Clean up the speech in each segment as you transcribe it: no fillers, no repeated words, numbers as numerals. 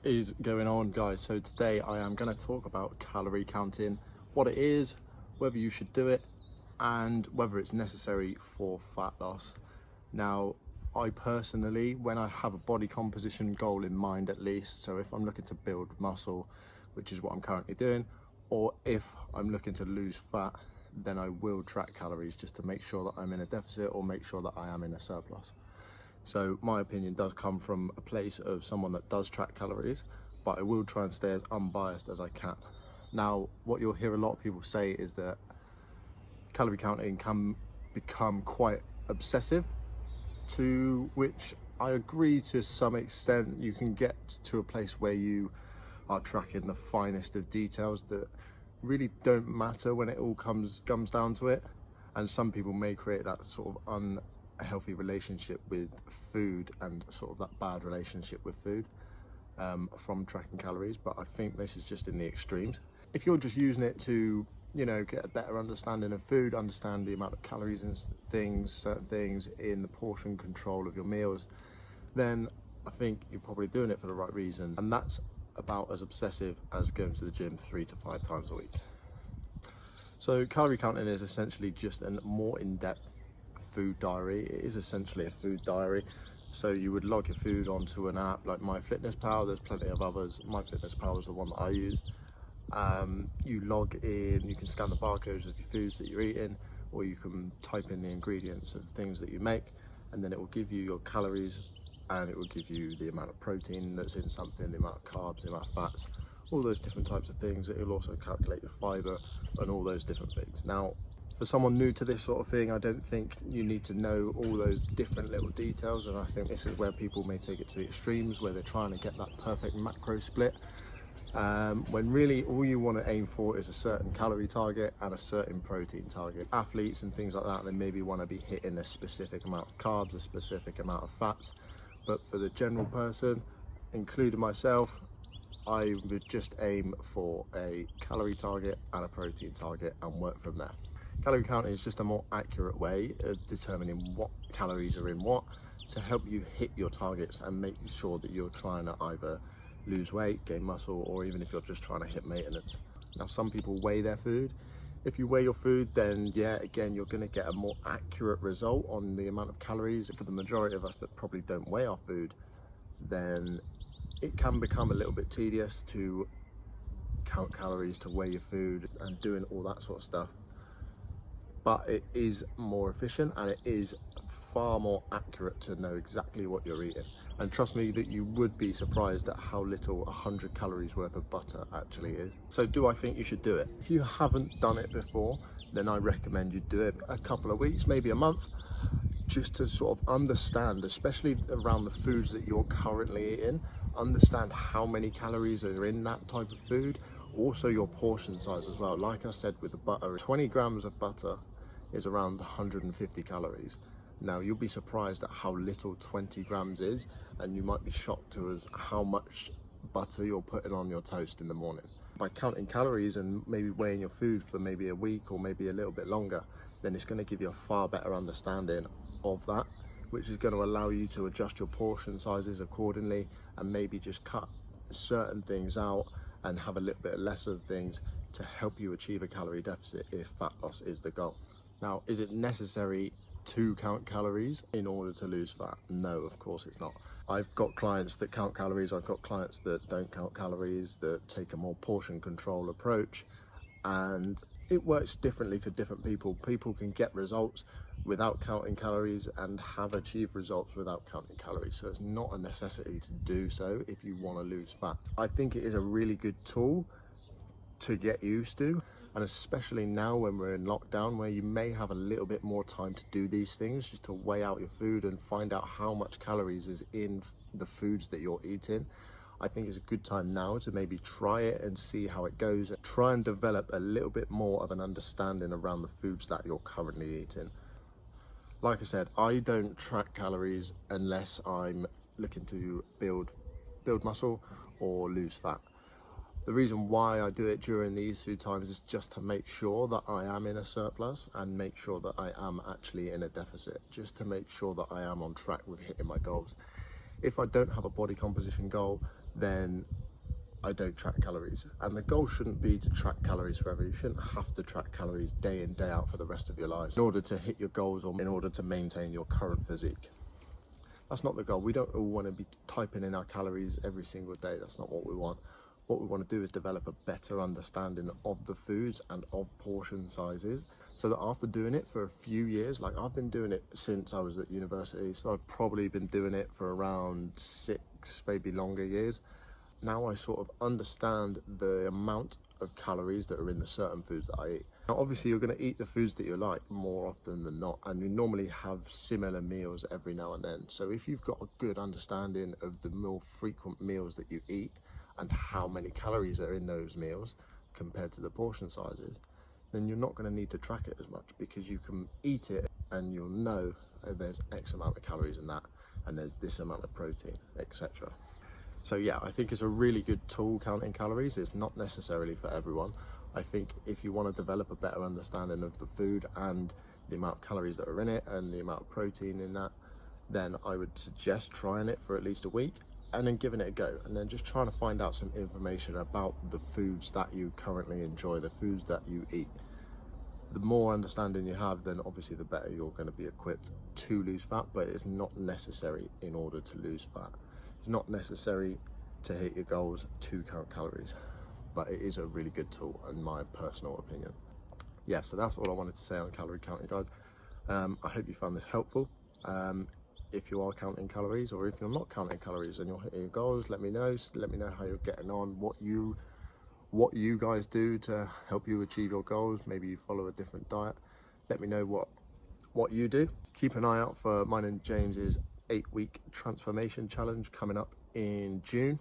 Is going on, guys? So today I am going to talk about calorie counting, what it is, whether you should do it, and whether it's necessary for fat loss. Now, I personally, when I have a body composition goal in mind at least, so if I'm looking to build muscle, which is what I'm currently doing, or if I'm looking to lose fat, then I will track calories just to make sure that I'm in a deficit or make sure that I am in a surplus. So my opinion does come from a place of someone that does track calories, but I will try and stay as unbiased as I can. Now, what you'll hear a lot of people say is that calorie counting can become quite obsessive, to which I agree to some extent. You can get to a place where you are tracking the finest of details that really don't matter when it all comes down to it. And some people may create that sort of unhealthy relationship with food and sort of that bad relationship with food from tracking calories, but I think this is just in the extremes. If you're just using it to, get a better understanding of food, understand the amount of calories and certain things in the portion control of your meals, then I think you're probably doing it for the right reasons, and that's about as obsessive as going to the gym 3 to 5 times a week. So calorie counting is essentially just a more in-depth food diary. It is essentially a food diary. So you would log your food onto an app like MyFitnessPal. There's plenty of others. MyFitnessPal is the one that I use. You log in, you can scan the barcodes of your foods that you're eating, or you can type in the ingredients of things that you make, and then it will give you your calories, and it will give you the amount of protein that's in something, the amount of carbs, the amount of fats, all those different types of things. It will also calculate your fiber and all those different things. Now, for someone new to this sort of thing, I don't think you need to know all those different little details, and I think this is where people may take it to the extremes, where they're trying to get that perfect macro split, when really all you want to aim for is a certain calorie target and a certain protein target. Athletes and things like that, they maybe want to be hitting a specific amount of carbs, a specific amount of fats, but for the general person, including myself, I would just aim for a calorie target and a protein target and work from there. Calorie counting is just a more accurate way of determining what calories are in what to help you hit your targets and make sure that you're trying to either lose weight, gain muscle, or even if you're just trying to hit maintenance. Now, some people weigh their food. If you weigh your food, then yeah, again, you're going to get a more accurate result on the amount of calories. For the majority of us that probably don't weigh our food, then it can become a little bit tedious to count calories, to weigh your food and doing all that sort of stuff. But it is more efficient and it is far more accurate to know exactly what you're eating. And trust me that you would be surprised at how little 100 calories worth of butter actually is. So do I think you should do it? If you haven't done it before, then I recommend you do it a couple of weeks, maybe a month, just to sort of understand, especially around the foods that you're currently eating, understand how many calories are in that type of food, also your portion size as well. Like I said with the butter, 20 grams of butter is around 150 calories. Now, you'll be surprised at how little 20 grams is, and you might be shocked to us how much butter you're putting on your toast in the morning. By counting calories and maybe weighing your food for maybe a week or maybe a little bit longer, then it's going to give you a far better understanding of that, which is going to allow you to adjust your portion sizes accordingly and maybe just cut certain things out and have a little bit less of things to help you achieve a calorie deficit if fat loss is the goal. Now, is it necessary to count calories in order to lose fat? No, of course it's not. I've got clients that count calories, I've got clients that don't count calories, that take a more portion control approach, and it works differently for different people. People can get results without counting calories and have achieved results without counting calories, so it's not a necessity to do so if you want to lose fat. I think it is a really good tool to get used to, and especially now when we're in lockdown, where you may have a little bit more time to do these things, just to weigh out your food and find out how much calories is in the foods that you're eating. I think it's a good time now to maybe try it and see how it goes, and try and develop a little bit more of an understanding around the foods that you're currently eating. Like I said, I don't track calories unless I'm looking to build muscle or lose fat. The reason why I do it during these 2 times is just to make sure that I am in a surplus and make sure that I am actually in a deficit, just to make sure that I am on track with hitting my goals. If I don't have a body composition goal, then I don't track calories. And the goal shouldn't be to track calories forever. You shouldn't have to track calories day in, day out for the rest of your life in order to hit your goals or in order to maintain your current physique. That's not the goal. We don't all want to be typing in our calories every single day. That's not what we want. What we want to do is develop a better understanding of the foods and of portion sizes, so that after doing it for a few years, like I've been doing it since I was at university, so I've probably been doing it for around 6, maybe longer years. Now I sort of understand the amount of calories that are in the certain foods that I eat. Now obviously you're going to eat the foods that you like more often than not, and you normally have similar meals every now and then. So if you've got a good understanding of the more frequent meals that you eat and how many calories are in those meals compared to the portion sizes, then you're not going to need to track it as much, because you can eat it and you'll know there's X amount of calories in that and there's this amount of protein, etc. So yeah, I think it's a really good tool, counting calories. It's not necessarily for everyone. I think if you want to develop a better understanding of the food and the amount of calories that are in it and the amount of protein in that, then I would suggest trying it for at least a week and then giving it a go, and then just trying to find out some information about the foods that you currently enjoy, the foods that you eat. The more understanding you have, then obviously the better you're going to be equipped to lose fat, but it's not necessary in order to lose fat. It's not necessary to hit your goals to count calories, but it is a really good tool in my personal opinion. Yeah, so that's all I wanted to say on calorie counting, guys. I hope you found this helpful. If you are counting calories, or if you're not counting calories and you're hitting your goals, let me know. Let me know how you're getting on, what you guys do to help you achieve your goals. Maybe you follow a different diet. Let me know what you do. Keep an eye out for mine and James's 8-week transformation challenge coming up in June.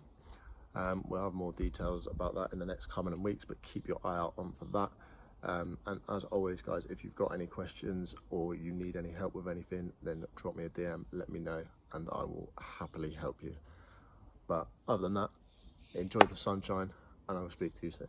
We'll have more details about that in the next coming weeks, but keep your eye out on for that. And as always, guys, if you've got any questions or you need any help with anything, then drop me a DM, let me know, and I will happily help you. But other than that, enjoy the sunshine, and I will speak to you soon.